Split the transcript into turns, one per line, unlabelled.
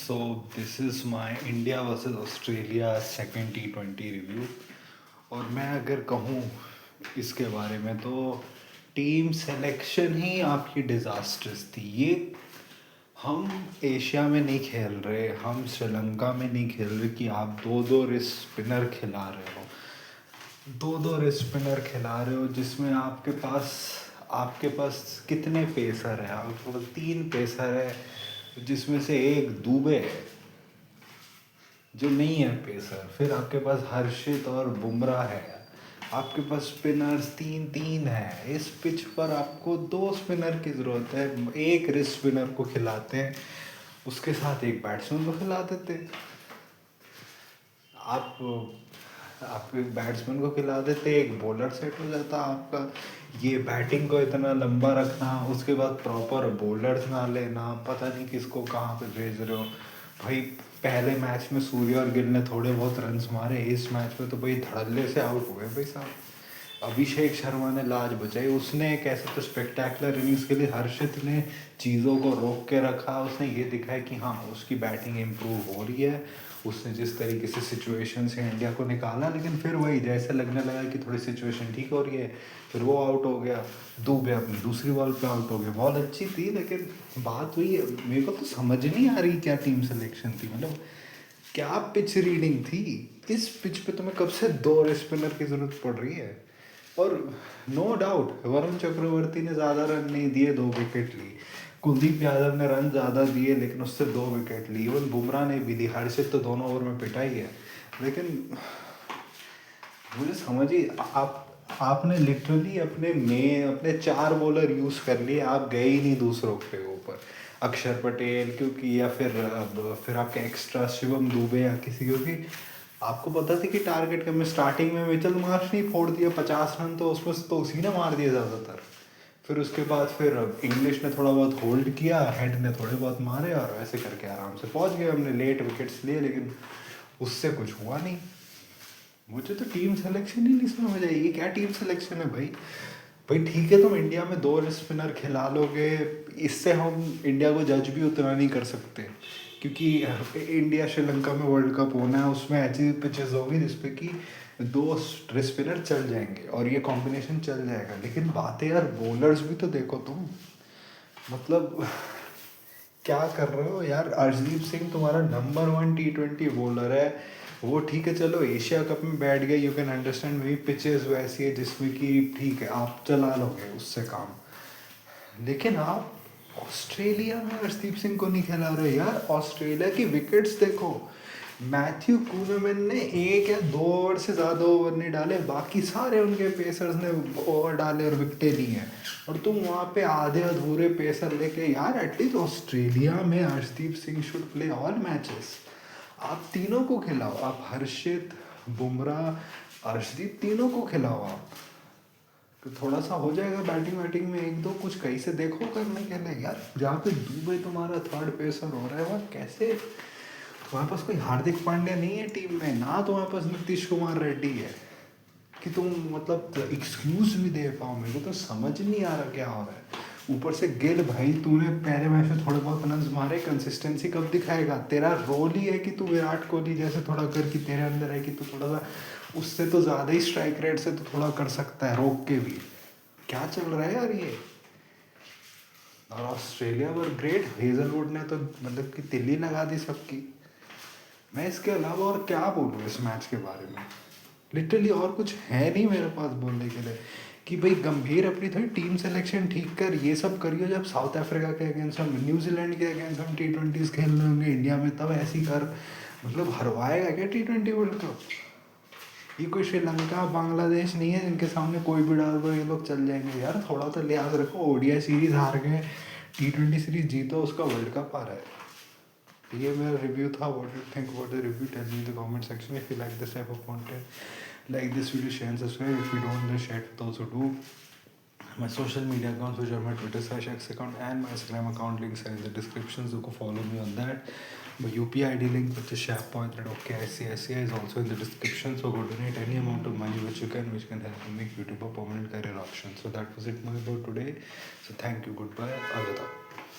So this is my India versus Australia second T20 review. और मैं अगर कहूँ इसके बारे में तो टीम सिलेक्शन ही आपकी डिज़ास्ट्रस थी। ये हम एशिया में नहीं खेल रहे, हम श्रीलंका में नहीं खेल रहे कि आप दो दो रिस्ट स्पिनर खिला रहे हो, दो दो रिस्ट स्पिनर खिला रहे हो जिसमें आपके पास कितने पेसर हैं? आपके पास तीन पेसर है जिसमें से एक दुबे है जो नहीं है पेसर, फिर आपके पास हर्षित और बुमराह है, आपके पास स्पिनर्स तीन तीन है। इस पिच पर आपको दो स्पिनर की ज़रूरत है, एक रिस्ट स्पिनर को खिलाते हैं, उसके साथ एक बैट्समैन को खिला देते हैं। आप एक बैट्समैन को खिला देते, एक बॉलर सेट हो जाता आपका। ये बैटिंग को इतना लंबा रखना, उसके बाद प्रॉपर बॉलर्स ना लेना, पता नहीं किसको कहाँ पे भेज रहे हो भाई। पहले मैच में सूर्य और गिल ने थोड़े बहुत रन्स मारे, इस मैच में तो भाई धड़ल्ले से आउट हुए भाई साहब। अभिषेक शर्मा ने लाज बचाई, उसने एक ऐसे तो स्पेक्टैकुलर इनिंग्स के लिए हर्षित ने चीज़ों को रोक के रखा, उसने ये दिखाया कि हाँ उसकी बैटिंग इम्प्रूव हो रही है, उसने जिस तरीके से सिचुएशन से इंडिया को निकाला। लेकिन फिर वही जैसे लगने लगा कि थोड़ी सिचुएशन ठीक हो रही है, फिर वो आउट हो गया। दुबे अपनी दूसरी बॉल पे आउट हो गया। बॉल अच्छी थी लेकिन बात वही है, मेरे को तो समझ नहीं आ रही क्या टीम सिलेक्शन थी, मतलब क्या पिच रीडिंग थी। इस पिच पे तुम्हें कब से दो स्पिनर की ज़रूरत पड़ रही है? और नो डाउट वरुण चक्रवर्ती ने ज़्यादा रन नहीं दिए, 2 विकेट ली। कुलदीप यादव ने रन ज़्यादा दिए लेकिन उससे 2 विकेट ली। इवन बुमराह ने भी ली, हर्षित तो दोनों ओवर में पिटाई है। लेकिन मुझे समझ ही आपने लिटरली अपने 4 बॉलर यूज़ कर लिए, आप गए ही नहीं दूसरों के ऊपर। अक्षर पटेल क्योंकि, या फिर आपके एक्स्ट्रा शिवम दुबे या किसी, क्योंकि आपको पता था कि टारगेट का। मैं स्टार्टिंग में मिचेल मार्श नहीं फोड़ दिया 50 रन, तो उसमें से तो उसी ने मार दिया ज़्यादातर। फिर उसके बाद फिर इंग्लिश ने थोड़ा बहुत होल्ड किया, हेड ने थोड़े बहुत मारे और वैसे करके आराम से पहुंच गए। हमने लेट विकेट्स लिए लेकिन उससे कुछ हुआ नहीं। मुझे तो टीम सिलेक्शन ही नहीं समझ आई, ये क्या टीम सिलेक्शन है भाई? भाई ठीक है, तुम इंडिया में दो स्पिनर खिला लोगे, इससे हम इंडिया को जज भी उतना नहीं कर सकते क्योंकि इंडिया श्रीलंका में वर्ल्ड कप होना है, उसमें ऐसी पिचेस होगी जिसपे कि दो स्पिनर चल जाएंगे और ये कॉम्बिनेशन चल जाएगा। लेकिन बात है यार, बॉलर्स भी तो देखो तुम, मतलब क्या कर रहे हो यार? अर्शदीप सिंह तुम्हारा नंबर 1 T20 बॉलर है, वो ठीक है, चलो एशिया कप में बैठ गए, यू कैन अंडरस्टैंड, वही पिचेस वैसी है जिसमें कि ठीक है आप चला लोगे उससे काम। लेकिन आप ऑस्ट्रेलिया में अर्शदीप सिंह को नहीं खिला रहे यार। ऑस्ट्रेलिया की विकेट्स देखो, मैथ्यू कूनमैन ने 1 या 2 ओवर से ज़्यादा ओवर नहीं डाले, बाकी सारे उनके पेसर्स ने ओवर डाले और विकटें ली हैं। और तुम वहाँ पे आधे अधूरे पेसर लेके, यार एटलीस्ट ऑस्ट्रेलिया में Arshdeep Singh should play all matches. आप तीनों को खिलाओ, आप हर्षित, बुमराह, अर्शदीप तीनों को खिलाओ आप, तो थोड़ा सा हो जाएगा बैटिंग वैटिंग में एक दो कुछ कहीं से देखो करने के लिए यार। जहाँ पे दुबे तुम्हारा थर्ड पेसर हो रहा है वहाँ कैसे? तुम्हारे पास कोई हार्दिक पांड्या नहीं है टीम में, ना तुम्हारे पास नीतीश कुमार रेड्डी है कि तुम मतलब एक्सक्यूज भी दे पाओ। मेरे को तो समझ नहीं आ रहा क्या हो रहा है। ऊपर से गिल भाई, तूने पहले मैच में थोड़े बहुत रन मारे, कंसिस्टेंसी कब दिखाएगा? तेरा रोल ही है कि तू विराट कोहली जैसे थोड़ा कर, कि तेरे अंदर है कि तू थोड़ा सा उससे तो ज़्यादा ही स्ट्राइक रेट से तो थोड़ा कर सकता है रोक के भी। क्या चल रहा है यार ये? और ऑस्ट्रेलिया वर ग्रेट, हेजलवुड ने तो मतलब कि तिल्ली लगा दी सबकी। मैं इसके अलावा और क्या बोलूँ इस मैच के बारे में? लिटरली और कुछ है नहीं मेरे पास बोलने के लिए कि भाई गंभीर अपनी थोड़ी टीम सिलेक्शन ठीक कर, ये सब करियो जब साउथ अफ्रीका के अगेंस्ट हम, न्यूजीलैंड के अगेंस्ट हम T20s खेल रहे होंगे इंडिया में, तब ऐसी कर। मतलब हरवाएगा क्या T20 वर्ल्ड कप? ये कोई श्रीलंका बांग्लादेश नहीं है जिनके सामने कोई भी डाल दो ये लोग चल जाएंगे यार। थोड़ा तो लिहाज रखो, ओडीआई सीरीज हार गए, T20 सीरीज जीतो, उसका वर्ल्ड कप आ रहा है। तो ये मेरा रिव्यू था। What you think about the review, tell me in the comment section. If you like this type of content, like this video, share and subscribe. If you don't, then share it also do. My social media accounts, which are my Twitter /X account and my Instagram account, links are in the description, so go follow me on that. My UPI ID link, which is SharePoint.OKICICI, is also in the description, so go donate any amount of money which you can, which can help me make YouTube a permanent career option. So that was it about today. So thank you, goodbye, alvida.